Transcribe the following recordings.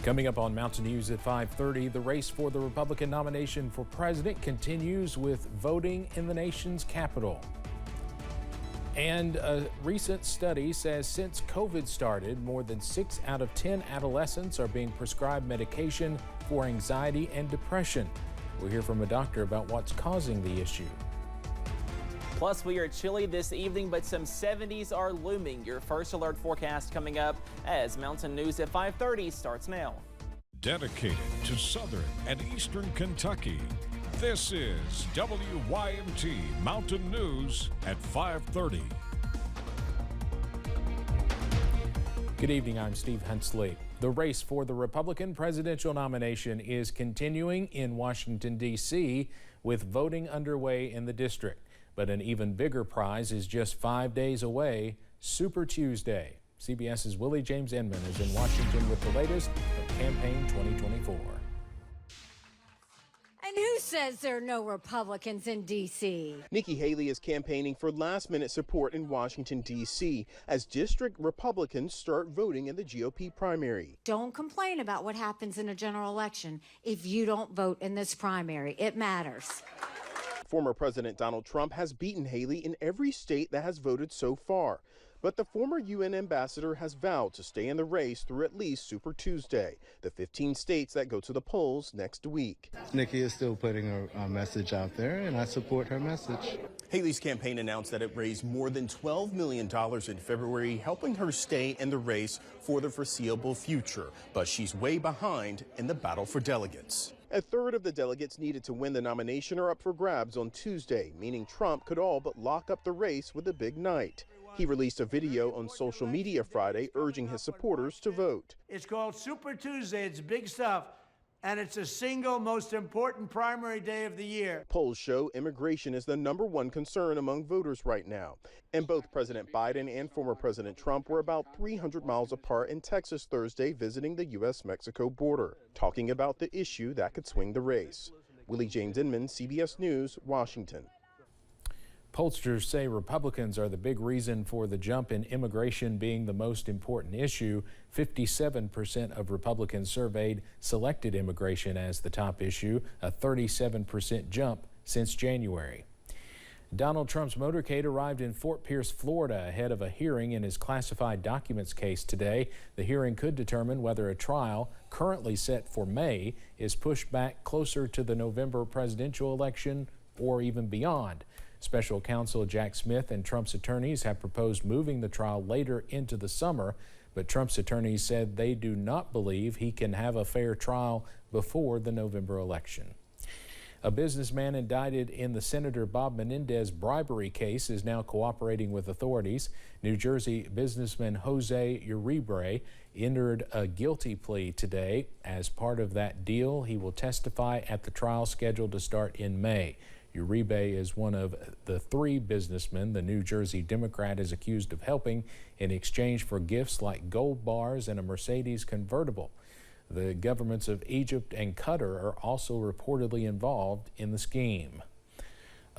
Coming up on Mountain News at 5:30, the race for the Republican nomination for president continues with voting in the nation's capital. And a recent study says since COVID started, more than 6 out of 10 adolescents are being prescribed medication for anxiety and depression. We'll hear from a doctor about what's causing the issue. Plus, we are chilly this evening, but some 70s are looming. Your first alert forecast coming up as Mountain News at 5:30 starts now. Dedicated to southern and eastern Kentucky, this is WYMT Mountain News at 5:30. Good evening, I'm Steve Hensley. The race for the Republican presidential nomination is continuing in Washington, D.C., with voting underway in the district. But an even bigger prize is just 5 days away, Super Tuesday. CBS's Willie James Inman is in Washington with the latest of Campaign 2024. And who says there are no Republicans in D.C.? Nikki Haley is campaigning for last-minute support in Washington, D.C. as district Republicans start voting in the GOP primary. Don't complain about what happens in a general election if you don't vote in this primary. It matters. Former President Donald Trump has beaten Haley in every state that has voted so far. But the former UN ambassador has vowed to stay in the race through at least Super Tuesday, the 15 states that go to the polls next week. Nikki is still putting her message out there, and I support her message. Haley's campaign announced that it raised more than $12 million in February, helping her stay in the race for the foreseeable future. But she's way behind in the battle for delegates. A third of the delegates needed to win the nomination are up for grabs on Tuesday, meaning Trump could all but lock up the race with a big night. He released a video on social media Friday urging his supporters to vote. It's called Super Tuesday. It's big stuff, and it's the single most important primary day of the year. Polls show immigration is the #1 concern among voters right now. And both President Biden and former President Trump were about 300 miles apart in Texas Thursday visiting the U.S.-Mexico border, talking about the issue that could swing the race. Willie James Inman, CBS News, Washington. Pollsters say Republicans are the big reason for the jump in immigration being the most important issue. 57% of Republicans surveyed selected immigration as the top issue, a 37% jump since January. Donald Trump's motorcade arrived in Fort Pierce, Florida, ahead of a hearing in his classified documents case today. The hearing could determine whether a trial, currently set for May, is pushed back closer to the November presidential election or even beyond. Special counsel Jack Smith and Trump's attorneys have proposed moving the trial later into the summer, but Trump's attorneys said they do not believe he can have a fair trial before the November election. A businessman indicted in the Senator Bob Menendez bribery case is now cooperating with authorities. New Jersey businessman Jose Uribe entered a guilty plea today. As part of that deal, he will testify at the trial scheduled to start in May. Uribe is one of the 3 businessmen the New Jersey Democrat is accused of helping in exchange for gifts like gold bars and a Mercedes convertible. The governments of Egypt and Qatar are also reportedly involved in the scheme.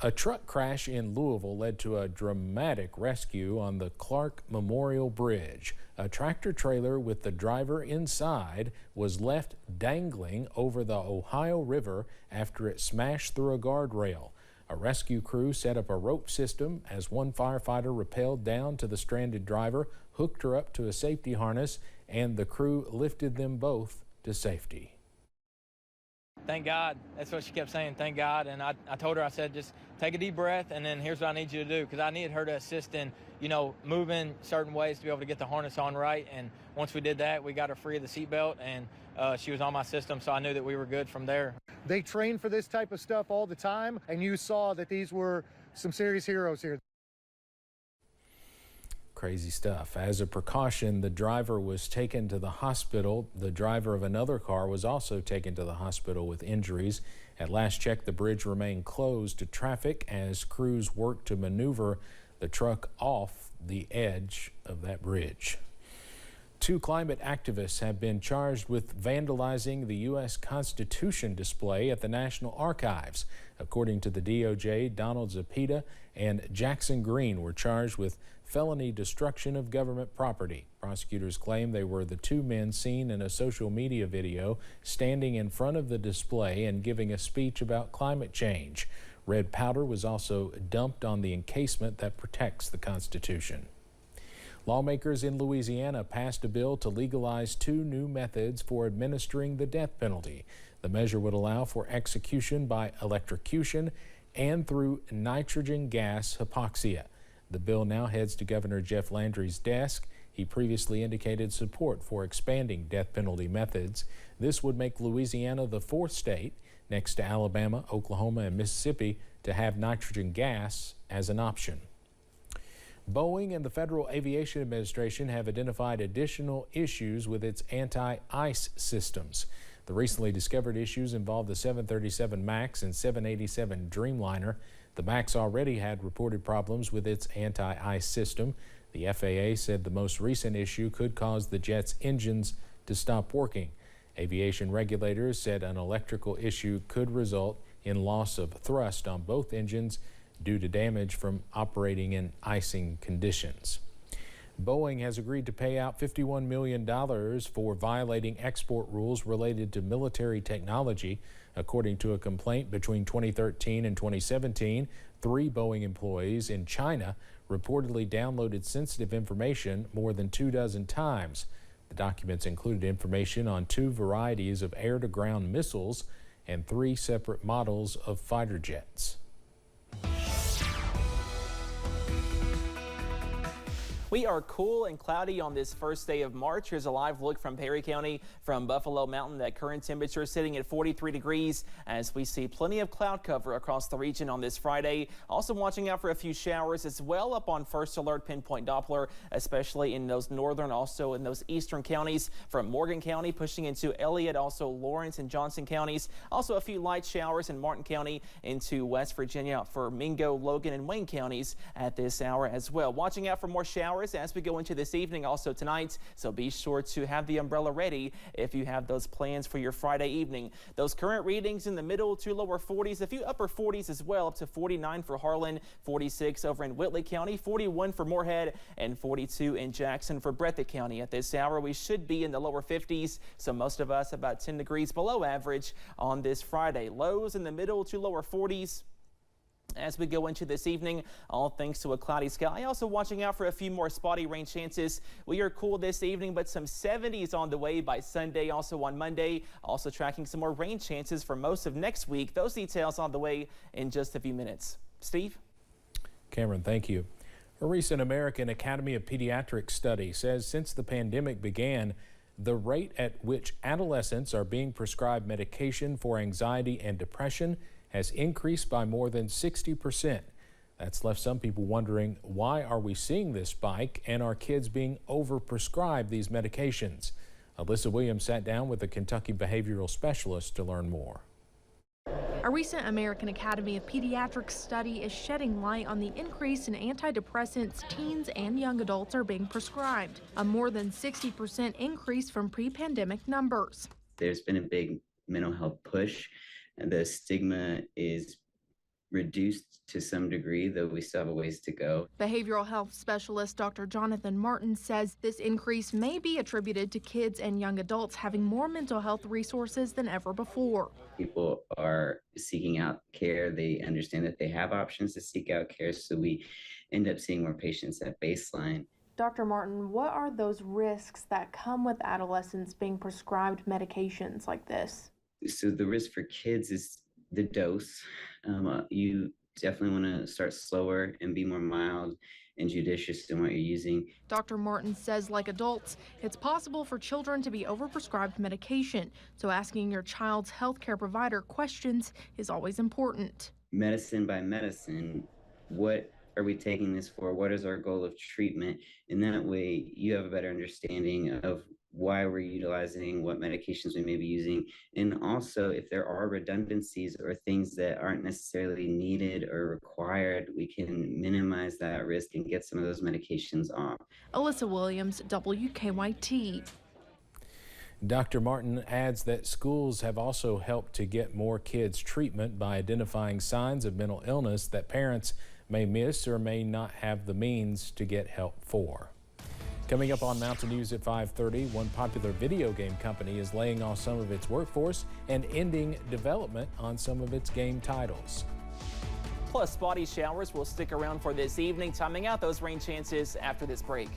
A truck crash in Louisville led to a dramatic rescue on the Clark Memorial Bridge. A tractor trailer with the driver inside was left dangling over the Ohio River after it smashed through a guardrail. A rescue crew set up a rope system as one firefighter rappelled down to the stranded driver, hooked her up to a safety harness, and the crew lifted them both to safety. Thank God. That's what she kept saying, thank God. And I told her, I said, just take a deep breath, and then here's what I need you to do, because I needed her to assist in, moving certain ways to be able to get the harness on right. And once we did that, we got her free of the seatbelt, and she was on my system, so I knew that we were good from there. They train for this type of stuff all the time, and you saw that these were some serious heroes here. Crazy stuff. As a precaution, the driver was taken to the hospital. The driver of another car was also taken to the hospital with injuries. At last check, the bridge remained closed to traffic as crews worked to maneuver the truck off the edge of that bridge. Two climate activists have been charged with vandalizing the U.S. Constitution display at the National Archives. According to the DOJ, Donald Zepeda and Jackson Green were charged with felony destruction of government property. Prosecutors claim they were the two men seen in a social media video standing in front of the display and giving a speech about climate change. Red powder was also dumped on the encasement that protects the Constitution. Lawmakers in Louisiana passed a bill to legalize two new methods for administering the death penalty. The measure would allow for execution by electrocution and through nitrogen gas hypoxia. The bill now heads to Governor Jeff Landry's desk. He previously indicated support for expanding death penalty methods. This would make Louisiana the fourth state, next to Alabama, Oklahoma, and Mississippi, to have nitrogen gas as an option. Boeing and the Federal Aviation Administration have identified additional issues with its anti-ice systems. The recently discovered issues involve the 737 MAX and 787 Dreamliner. The MAX already had reported problems with its anti-ice system. The FAA said the most recent issue could cause the jet's engines to stop working. Aviation regulators said an electrical issue could result in loss of thrust on both engines due to damage from operating in icing conditions. Boeing has agreed to pay out $51 million for violating export rules related to military technology. According to a complaint between 2013 and 2017, 3 Boeing employees in China reportedly downloaded sensitive information more than 24 times. The documents included information on 2 varieties of air-to-ground missiles and 3 separate models of fighter jets. We are cool and cloudy on this first day of March. Here's a live look from Perry County from Buffalo Mountain. That current temperature sitting at 43 degrees as we see plenty of cloud cover across the region on this Friday. Also watching out for a few showers as well up on first alert pinpoint Doppler, especially in those northern, also in those eastern counties from Morgan County pushing into Elliott, also Lawrence and Johnson counties. Also a few light showers in Martin County into West Virginia for Mingo, Logan and Wayne counties at this hour as well. Watching out for more showers as we go into this evening, also tonight, so be sure to have the umbrella ready if you have those plans for your Friday evening. Those current readings in the middle to lower 40s, a few upper 40s as well, up to 49 for Harlan, 46 over in Whitley County, 41 for Moorhead, and 42 in Jackson for Breathitt County. At this hour, we should be in the lower 50s, so most of us about 10 degrees below average on this Friday. Lows in the middle to lower 40s. As we go into this evening, all thanks to a cloudy sky. Also watching out for a few more spotty rain chances. We are cool this evening, but some 70s on the way by Sunday. Also on Monday, also tracking some more rain chances for most of next week. Those details on the way in just a few minutes. Steve? Cameron, thank you. A recent American Academy of Pediatrics study says since the pandemic began, the rate at which adolescents are being prescribed medication for anxiety and depression has increased by more than 60%. That's left some people wondering, why are we seeing this spike and are kids being overprescribed these medications? Alyssa Williams sat down with a Kentucky behavioral specialist to learn more. A recent American Academy of Pediatrics study is shedding light on the increase in antidepressants teens and young adults are being prescribed, a more than 60% increase from pre-pandemic numbers. There's been a big mental health push. The stigma is reduced to some degree, though we still have a ways to go. Behavioral health specialist Dr. Jonathan Martin says this increase may be attributed to kids and young adults having more mental health resources than ever before. People are seeking out care. They understand that they have options to seek out care, so we end up seeing more patients at baseline. Dr. Martin, what are those risks that come with adolescents being prescribed medications like this? So the risk for kids is the dose. You definitely want to start slower and be more mild and judicious in what you're using. Dr. Martin says, like adults, it's possible for children to be overprescribed medication, so asking your child's healthcare provider questions is always important. Medicine by medicine, what are we taking this for? What is our goal of treatment? And that way you have a better understanding of why we're utilizing, what medications we may be using, and also if there are redundancies or things that aren't necessarily needed or required, we can minimize that risk and get some of those medications off. Alyssa Williams, WKYT. Dr. Martin adds that schools have also helped to get more kids treatment by identifying signs of mental illness that parents may miss or may not have the means to get help for. Coming up on Mountain News at 5:30, one popular video game company is laying off some of its workforce and ending development on some of its game titles. Plus, spotty showers will stick around for this evening, timing out those rain chances after this break.